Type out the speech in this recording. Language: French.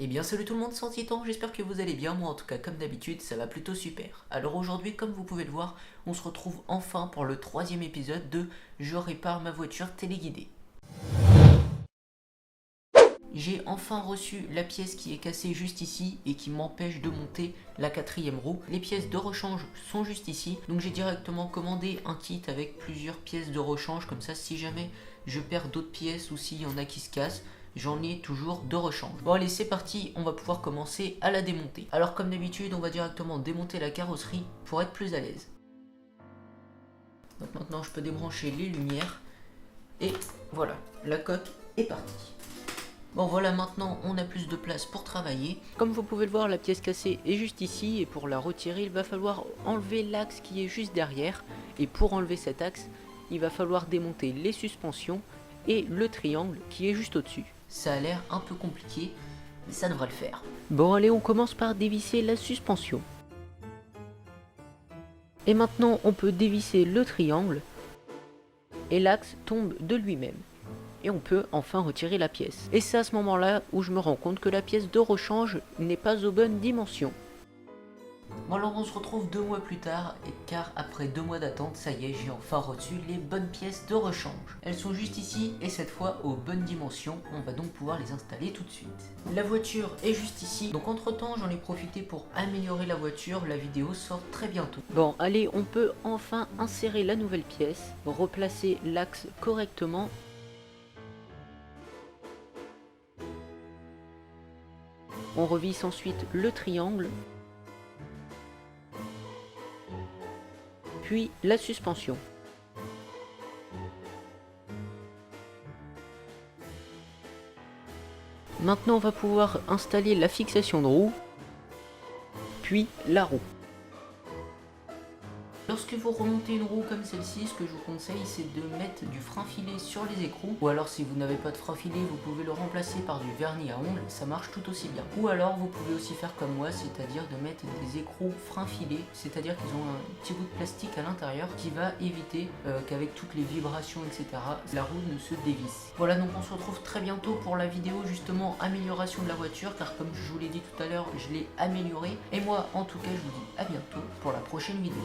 Eh bien salut tout le monde sans titan, j'espère que vous allez bien, moi en tout cas comme d'habitude ça va plutôt super. Alors aujourd'hui comme vous pouvez le voir, on se retrouve enfin pour le troisième épisode de Je répare ma voiture téléguidée. J'ai enfin reçu la pièce qui est cassée juste ici et qui m'empêche de monter la quatrième roue. Les pièces de rechange sont juste ici, donc j'ai directement commandé un kit avec plusieurs pièces de rechange, comme ça si jamais je perds d'autres pièces ou s'il y en a qui se cassent, j'en ai toujours de rechange. Bon allez c'est parti, on va pouvoir commencer à la démonter. Alors comme d'habitude on va directement démonter la carrosserie pour être plus à l'aise. Donc maintenant je peux débrancher les lumières et voilà, la coque est partie. Bon voilà, maintenant on a plus de place pour travailler. Comme vous pouvez le voir, la pièce cassée est juste ici et pour la retirer il va falloir enlever l'axe qui est juste derrière. Et pour enlever cet axe, il va falloir démonter les suspensions et le triangle qui est juste au-dessus. Ça a l'air un peu compliqué, mais ça devrait le faire. Bon allez, on commence par dévisser la suspension. Et maintenant on peut dévisser le triangle et l'axe tombe de lui-même. Et on peut enfin retirer la pièce. Et c'est à ce moment-là où je me rends compte que la pièce de rechange n'est pas aux bonnes dimensions. Bon alors on se retrouve 2 mois plus tard, car après 2 mois d'attente, ça y est, j'ai enfin reçu les bonnes pièces de rechange. Elles sont juste ici, et cette fois aux bonnes dimensions, on va donc pouvoir les installer tout de suite. La voiture est juste ici, donc entre temps j'en ai profité pour améliorer la voiture, la vidéo sort très bientôt. Bon allez, on peut enfin insérer la nouvelle pièce, replacer l'axe correctement. On revisse ensuite le triangle, puis la suspension. Maintenant on va pouvoir installer la fixation de roue, puis la roue. Lorsque vous remontez une roue comme celle-ci, ce que je vous conseille c'est de mettre du frein filé sur les écrous, ou alors si vous n'avez pas de frein filé, vous pouvez le remplacer par du vernis à ongles, ça marche tout aussi bien. Ou alors vous pouvez aussi faire comme moi, c'est-à-dire de mettre des écrous frein filés, c'est-à-dire qu'ils ont un petit bout de plastique à l'intérieur qui va éviter qu'avec toutes les vibrations etc, la roue ne se dévisse. Voilà, donc on se retrouve très bientôt pour la vidéo justement amélioration de la voiture, car comme je vous l'ai dit tout à l'heure, je l'ai améliorée. Et moi en tout cas je vous dis à bientôt pour la prochaine vidéo.